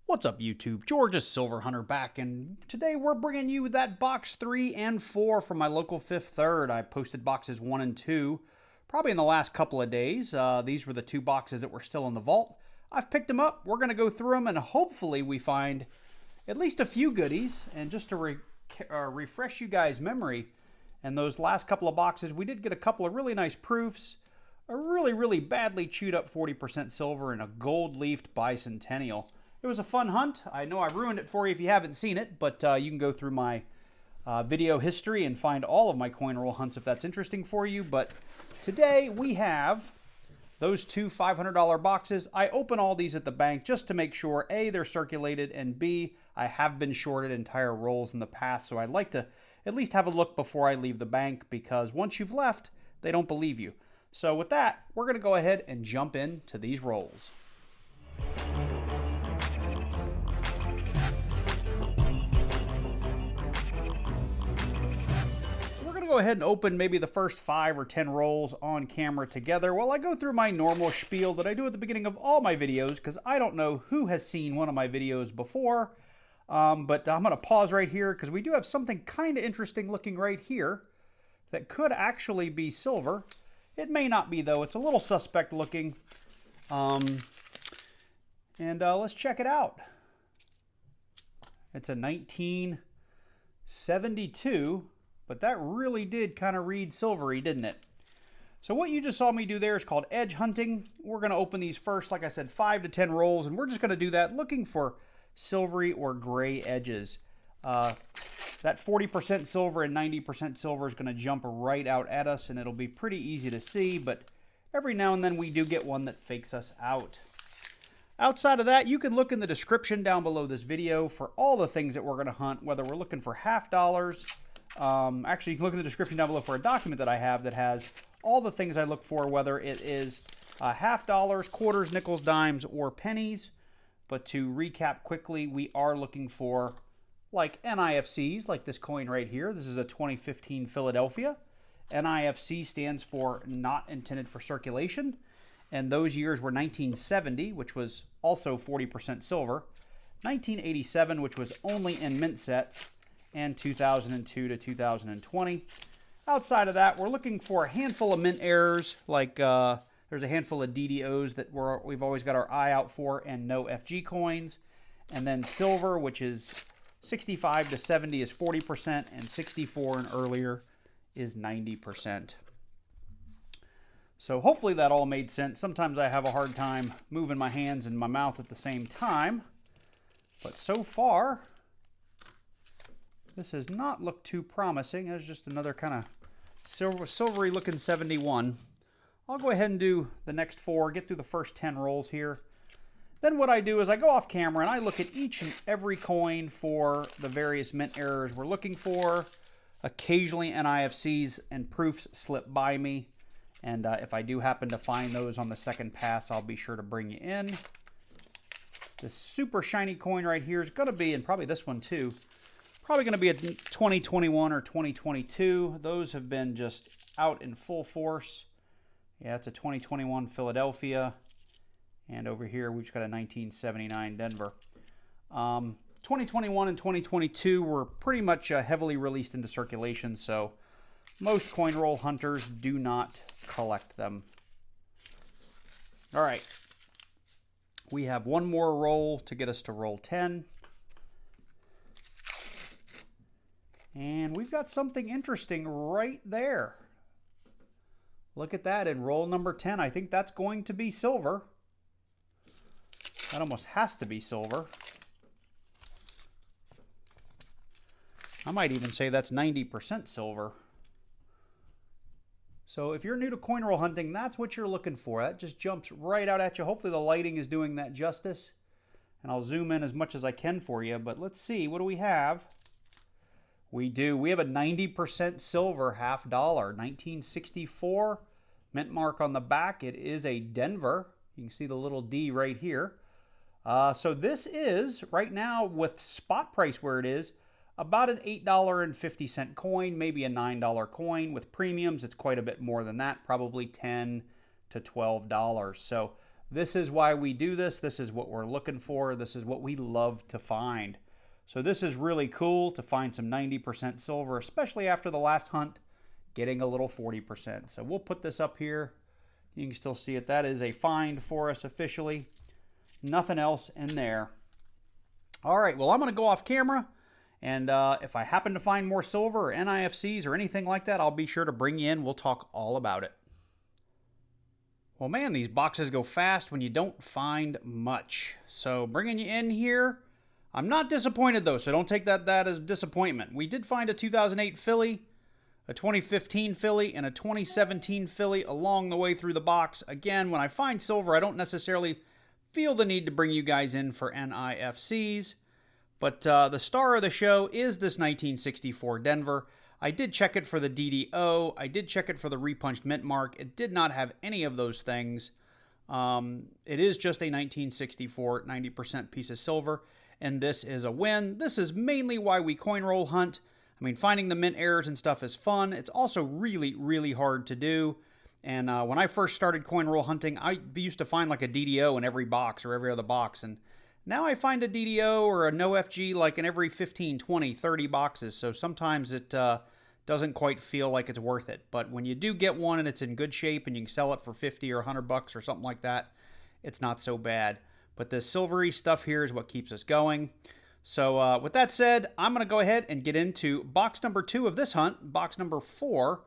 What's up, YouTube? George's Silver Hunter back, and today we're bringing you that box 3 and 4 from my local Fifth Third. I posted boxes 1 and 2 probably in the last couple of days. These were the two boxes that were still in the vault. I've picked them up. We're going to go through them, and hopefully we find at least a few goodies. And just to refresh you guys' memory, in those last couple of boxes, we did get a couple of really nice proofs, a really badly chewed up 40% silver, and a gold-leafed bicentennial. It was a fun hunt. I know I ruined it for you if you haven't seen it, but you can go through my video history and find all of my coin roll hunts if that's interesting for you. But today we have those two $500 boxes. I open all these at the bank just to make sure, A, they're circulated, and B, I have been shorted entire rolls in the past, so I'd like to at least have a look before I leave the bank, because once you've left, they don't believe you. So with that, we're going to go ahead and jump into these rolls. Go ahead and open maybe the first 5 or 10 rolls on camera together while I go through my normal spiel that I do at the beginning of all my videos, because I don't know who has seen one of my videos before. But I'm going to pause right here because we do have something kind of interesting looking right here that could actually be silver. It may not be, though. It's a little suspect looking. Let's check it out. It's a 1972. But that really did kind of read silvery, didn't it? So what you just saw me do there is called edge hunting. We're going to open these first, like I said, 5 to 10 rolls, and we're just going to do that looking for silvery or gray edges. That 40% silver and 90% silver is going to jump right out at us, and it'll be pretty easy to see, but every now and then we do get one that fakes us out. Outside of that, you can look in the description down below this video for all the things that we're going to hunt, whether we're looking for half dollars. Actually, you can look in the description down below for a document that I have that has all the things I look for, whether it is half dollars, quarters, nickels, dimes, or pennies. But to recap quickly, we are looking for like NIFCs, like this coin right here. This is a 2015 Philadelphia. NIFC stands for not intended for circulation. And those years were 1970, which was also 40% silver, 1987, which was only in mint sets, and 2002 to 2020. Outside of that, we're looking for a handful of mint errors, like there's a handful of DDOs that we've always got our eye out for, and no FG coins. And then silver, which is 65 to 70 is 40%, and 64 and earlier is 90%. So hopefully that all made sense. Sometimes I have a hard time moving my hands and my mouth at the same time. But so far, this has not looked too promising. It's just another kind of silvery looking 71. I'll go ahead and do the next 4, get through the first 10 rolls here. Then what I do is I go off camera and I look at each and every coin for the various mint errors we're looking for. Occasionally NIFCs and proofs slip by me. And if I do happen to find those on the second pass, I'll be sure to bring you in. This super shiny coin right here is going to be, and probably this one too, probably going to be a 2021 or 2022. Those have been just out in full force. Yeah, it's a 2021 Philadelphia. And over here, we've got a 1979 Denver. 2021 and 2022 were pretty much heavily released into circulation, so most coin roll hunters do not collect them. All right. We have one more roll to get us to roll 10. And we've got something interesting right there. Look at that in roll number 10. I think that's going to be silver. That almost has to be silver. I might even say that's 90% silver. So if you're new to coin roll hunting, that's what you're looking for. That just jumps right out at you. Hopefully the lighting is doing that justice. And I'll zoom in as much as I can for you. But let's see, what do we have? We do. We have a 90% silver half dollar, 1964 mint mark on the back. It is a Denver. You can see the little D right here. So this is, right now, with spot price where it is, about an $8.50 coin, maybe a $9 coin. With premiums, it's quite a bit more than that, probably $10 to $12. So This is why we do this. This is what we're looking for. This is what we love to find. So this is really cool to find some 90% silver, especially after the last hunt, getting a little 40%. So we'll put this up here. You can still see it. That is a find for us officially. Nothing else in there. All right, well, I'm going to go off camera. And if I happen to find more silver or NIFCs or anything like that, I'll be sure to bring you in. We'll talk all about it. Well, man, these boxes go fast when you don't find much. So bringing you in here, I'm not disappointed though, so don't take that as disappointment. We did find a 2008 Philly, a 2015 Philly, and a 2017 Philly along the way through the box. Again, when I find silver, I don't necessarily feel the need to bring you guys in for NIFCs. But the star of the show is this 1964 Denver. I did check it for the DDO. I did check it for the repunched mint mark. It did not have any of those things. It is just a 1964 90% piece of silver, and this is a win. This is mainly why we coin roll hunt. I mean, finding the mint errors and stuff is fun. It's also really, really hard to do. And when I first started coin roll hunting, I used to find like a DDO in every box or every other box. And now I find a DDO or a no FG like in every 15, 20, 30 boxes. So sometimes it doesn't quite feel like it's worth it. But when you do get one and it's in good shape and you can sell it for 50 or 100 bucks or something like that, it's not so bad. But the silvery stuff here is what keeps us going. So with that said, I'm going to go ahead and get into box number 2 of this hunt, box number 4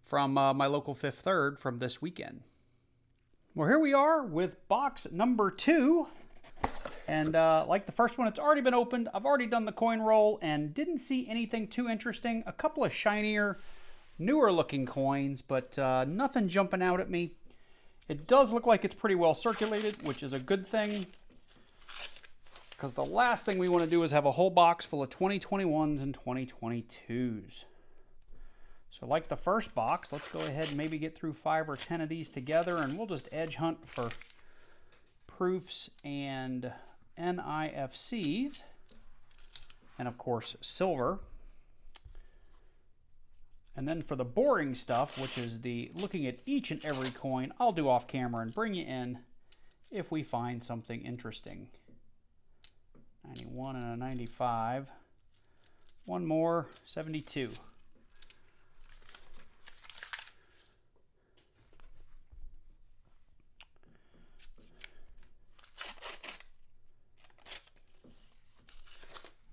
from my local Fifth Third from this weekend. Well, here we are with box number 2. And like the first one, it's already been opened. I've already done the coin roll and didn't see anything too interesting. A couple of shinier, newer looking coins, but nothing jumping out at me. It does look like it's pretty well circulated, which is a good thing, because the last thing we want to do is have a whole box full of 2021s and 2022s. So like the first box, let's go ahead and maybe get through 5 or 10 of these together, and we'll just edge hunt for proofs and NIFCs, and of course silver. And then for the boring stuff, which is the looking at each and every coin, I'll do off camera and bring you in if we find something interesting. 91 and a 95. One more, 72.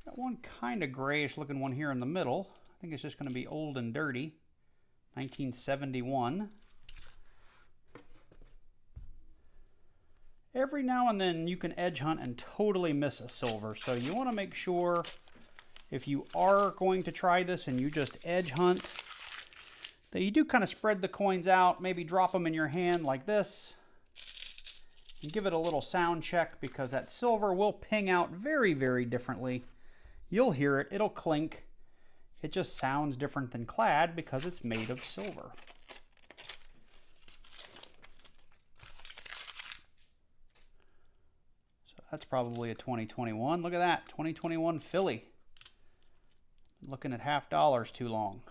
Got one kind of grayish looking one here in the middle. I think it's just going to be old and dirty. 1971. Every now and then you can edge hunt and totally miss a silver. So you want to make sure if you are going to try this and you just edge hunt, that you do kind of spread the coins out, maybe drop them in your hand like this, and give it a little sound check, because that silver will ping out very, very differently. You'll hear it, it'll clink. It just sounds different than clad because it's made of silver. So that's probably a 2021. Look at that, 2021 Philly. Looking at $50 too long.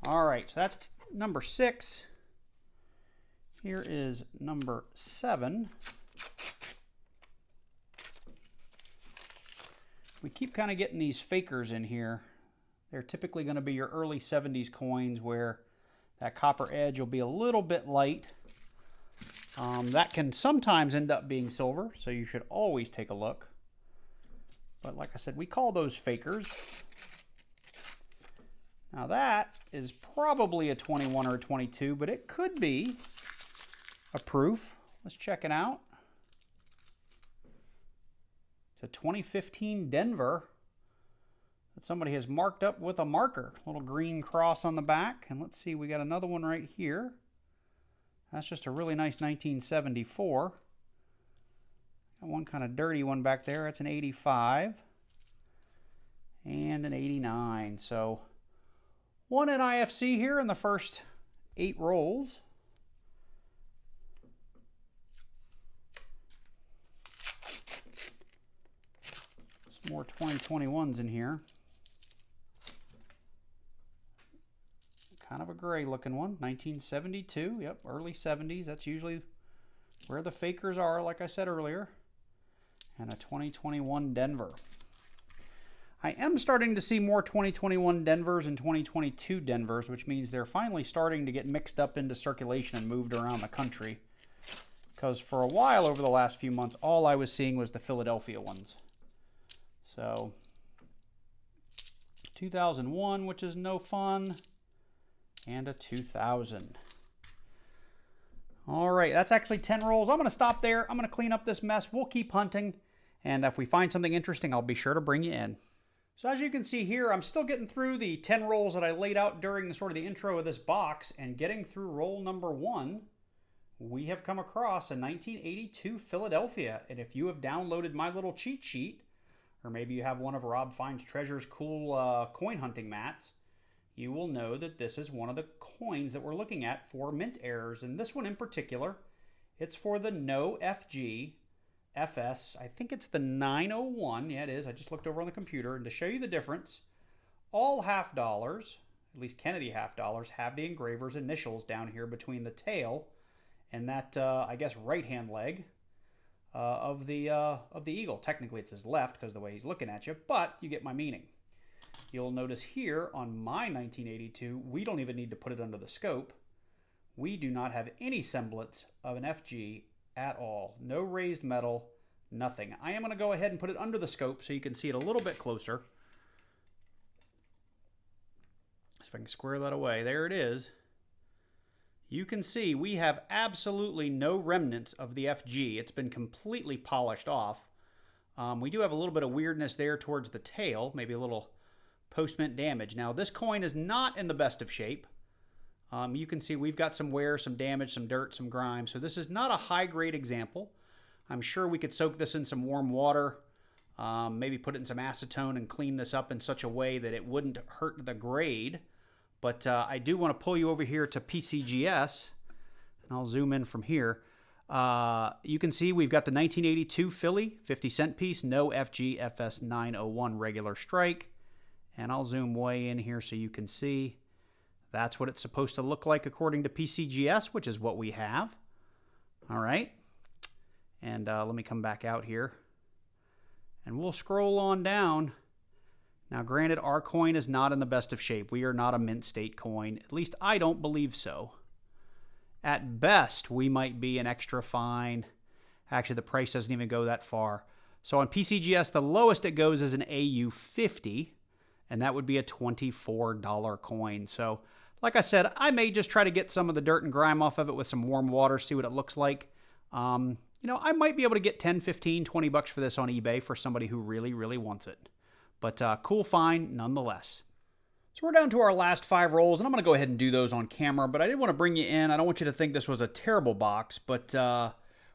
All right, so that's number 6. Here is number 7. We keep kind of getting these fakers in here. They're typically going to be your early 70s coins where that copper edge will be a little bit light. That can sometimes end up being silver, so you should always take a look. But like I said, we call those fakers. Now that is probably a 21 or a 22, but it could be a proof. Let's check it out. It's a 2015 Denver that somebody has marked up with a marker. Little green cross on the back. And let's see, we got another one right here. That's just a really nice 1974. Got one kind of dirty one back there. That's an 85. And an 89. So one NIFC here in the first 8 rolls. Some more 2021s in here. Kind of a gray looking one. 1972. Yep, early 70s. That's usually where the fakers are, like I said earlier, and a 2021 Denver. I am starting to see more 2021 Denvers and 2022 Denvers, which means they're finally starting to get mixed up into circulation and moved around the country. Because for a while over the last few months, all I was seeing was the Philadelphia ones. So, 2001, which is no fun, and a 2000. All right, that's actually 10 rolls. I'm going to stop there. I'm going to clean up this mess. We'll keep hunting, and if we find something interesting, I'll be sure to bring you in. So as you can see here, I'm still getting through the 10 rolls that I laid out during the sort of the intro of this box, and getting through roll number 1, we have come across a 1982 Philadelphia. And if you have downloaded my little cheat sheet, or maybe you have one of Rob Finds Treasure's cool coin hunting mats, you will know that this is one of the coins that we're looking at for mint errors. And this one in particular, it's for the No FG FS. I think it's the 901. Yeah, it is. I just looked over on the computer. And to show you the difference, all half dollars, at least Kennedy half dollars, have the engraver's initials down here between the tail and that, I guess, right-hand leg of the eagle. Technically, it's his left because of the way he's looking at you, but you get my meaning. You'll notice here on my 1982, we don't even need to put it under the scope. We do not have any semblance of an FG at all. No raised metal, nothing. I am going to go ahead and put it under the scope so you can see it a little bit closer. So if I can square that away, there it is. You can see we have absolutely no remnants of the FG. It's been completely polished off. We do have a little bit of weirdness there towards the tail, maybe a little post-mint damage. Now, this coin is not in the best of shape. You can see we've got some wear, some damage, some dirt, some grime. So this is not a high-grade example. I'm sure we could soak this in some warm water, maybe put it in some acetone and clean this up in such a way that it wouldn't hurt the grade. But I do want to pull you over here to PCGS, and I'll zoom in from here. You can see we've got the 1982 Philly 50-cent piece, No FG FS 901 regular strike. And I'll zoom way in here so you can see. That's what it's supposed to look like according to PCGS, which is what we have. All right. And let me come back out here. And we'll scroll on down. Now, granted, our coin is not in the best of shape. We are not a mint state coin. At least I don't believe so. At best, we might be an extra fine. Actually, the price doesn't even go that far. So on PCGS, the lowest it goes is an AU50. And that would be a $24 coin. So, like I said, I may just try to get some of the dirt and grime off of it with some warm water, see what it looks like. You know, I might be able to get 10, 15, 20 bucks for this on eBay for somebody who really, really wants it. But cool find nonetheless. So we're down to our last 5 rolls, and I'm going to go ahead and do those on camera. But I did want to bring you in. I don't want you to think this was a terrible box, but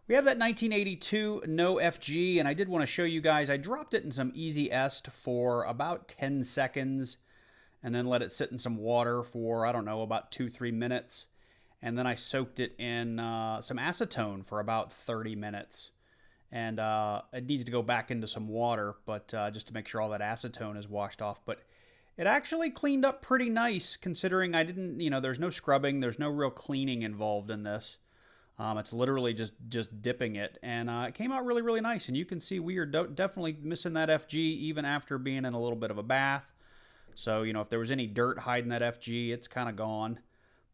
we have that 1982 No FG, and I did want to show you guys. I dropped it in some Easy Est for about 10 seconds, and then let it sit in some water for, I don't know, about 2-3 minutes. And then I soaked it in some acetone for about 30 minutes. And it needs to go back into some water, but just to make sure all that acetone is washed off. But it actually cleaned up pretty nice, considering I didn't, you know, there's no scrubbing, there's no real cleaning involved in this. It's literally just dipping it, and it came out really, really nice. And you can see we are definitely missing that FG even after being in a little bit of a bath. So, you know, if there was any dirt hiding that FG, it's kind of gone.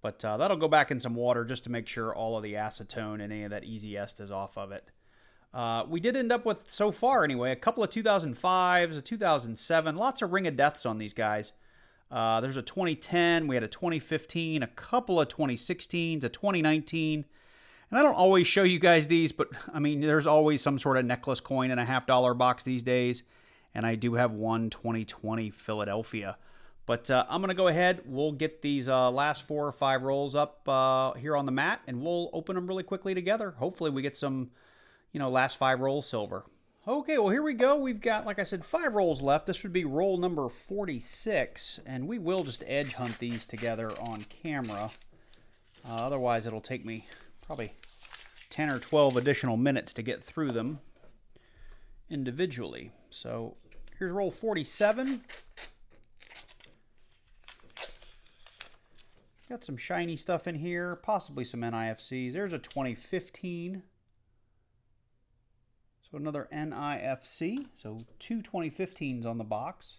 But that'll go back in some water just to make sure all of the acetone and any of that Easy Est is off of it. We did end up with, so far anyway, a couple of 2005s, a 2007, lots of Ring of Deaths on these guys. There's a 2010, we had a 2015, a couple of 2016s, a 2019. And I don't always show you guys these, but I mean, there's always some sort of necklace coin in a $50 box these days. And I do have one 2020 Philadelphia. But I'm going to go ahead. We'll get these last 4 or 5 rolls up here on the mat, and we'll open them really quickly together. Hopefully we get some, you know, last 5 rolls silver. Okay, well, here we go. We've got, like I said, 5 rolls left. This would be roll number 46, and we will just edge hunt these together on camera. Otherwise, it'll take me probably 10 or 12 additional minutes to get through them individually. So here's roll 47. Got some shiny stuff in here, possibly some NIFCs. There's a 2015 So another NIFC, so two 2015s on the box.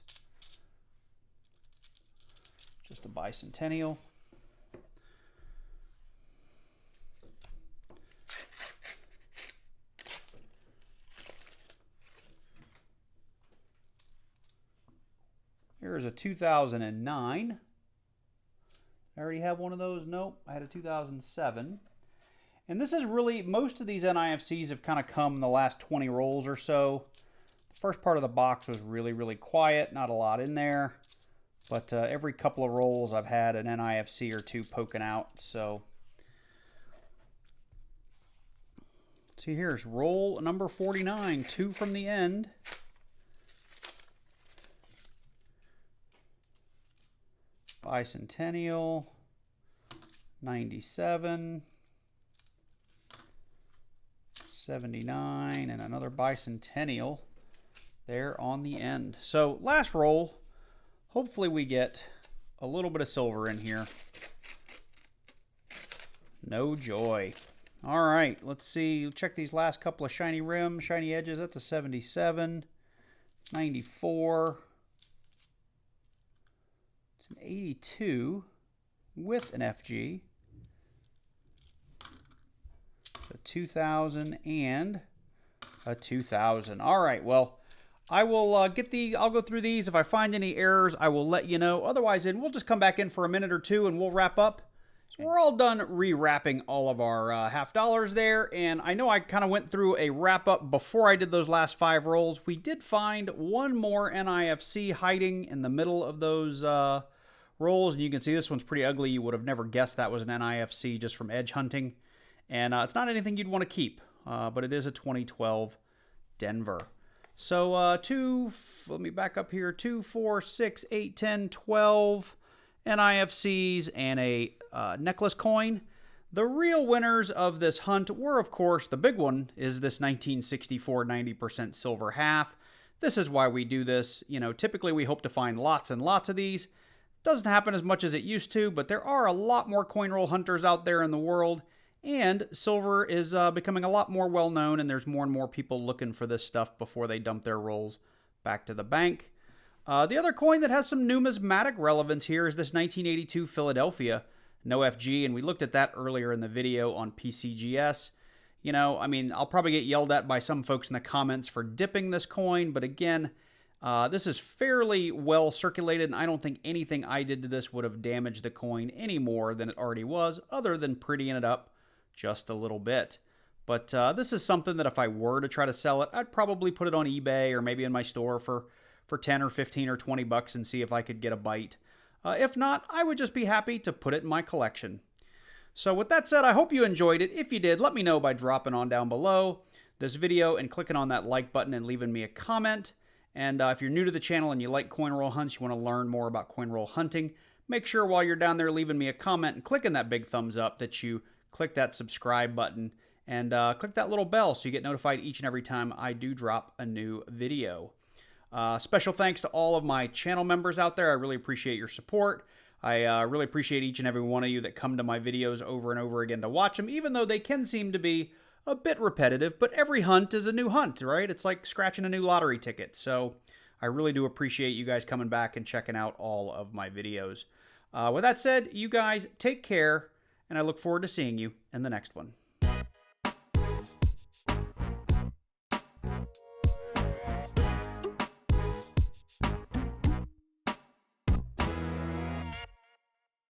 Just a bicentennial. Here's a 2009. I already have one of those. Nope, I had a 2007. And this is really, most of these NIFCs have kind of come in the last 20 rolls or so. The first part of the box was really, really quiet. Not a lot in there. But every couple of rolls I've had an NIFC or two poking out. So, see, here's roll number 49. Two from the end. Bicentennial. 97. 79, and another bicentennial there on the end. So last roll, hopefully we get a little bit of silver in here. No joy. All right, let's see. Check these last couple of shiny rims, shiny edges. That's a 77, 94. It's an 82 with an FG. A 2000 and a 2000. All right, well, I will I'll go through these. If I find any errors, I will let you know. Otherwise, then we'll just come back in for a minute or two and we'll wrap up. So we're all done re-wrapping all of our half dollars there. And I know I kind of went through a wrap up before I did those last 5 rolls. We did find one more NIFC hiding in the middle of those rolls. And you can see this one's pretty ugly. You would have never guessed that was an NIFC just from edge hunting. And it's not anything you'd want to keep, but it is a 2012 Denver. So let me back up here, 2, 4, 6, 8, 10, 12 NIFCs and a necklace coin. The real winners of this hunt were, of course, the big one is this 1964 90% silver half. This is why we do this. You know, typically we hope to find lots and lots of these. Doesn't happen as much as it used to, but there are a lot more coin roll hunters out there in the world. And silver is becoming a lot more well-known, and there's more and more people looking for this stuff before they dump their rolls back to the bank. The other coin that has some numismatic relevance here is this 1982 Philadelphia, no FG, and we looked at that earlier in the video on PCGS. You know, I mean, I'll probably get yelled at by some folks in the comments for dipping this coin, but again, this is fairly well circulated, and I don't think anything I did to this would have damaged the coin any more than it already was, other than prettying it up just a little bit. But this is something that if I were to try to sell it, I'd probably put it on eBay or maybe in my store for 10 or 15 or 20 bucks and see if I could get a bite. If not, I would just be happy to put it in my collection. So with that said, I hope you enjoyed it. If you did, let me know by dropping on down below this video and clicking on that like button and leaving me a comment. And if you're new to the channel and you like coin roll hunts, you want to learn more about coin roll hunting, make sure while you're down there leaving me a comment and clicking that big thumbs up that you click that subscribe button and click that little bell so you get notified each and every time I do drop a new video. Special thanks to all of my channel members out there. I really appreciate your support. I really appreciate each and every one of you that come to my videos over and over again to watch them, even though they can seem to be a bit repetitive, but every hunt is a new hunt, right? It's like scratching a new lottery ticket. So I really do appreciate you guys coming back and checking out all of my videos. With that said, you guys take care, and I look forward to seeing you in the next one.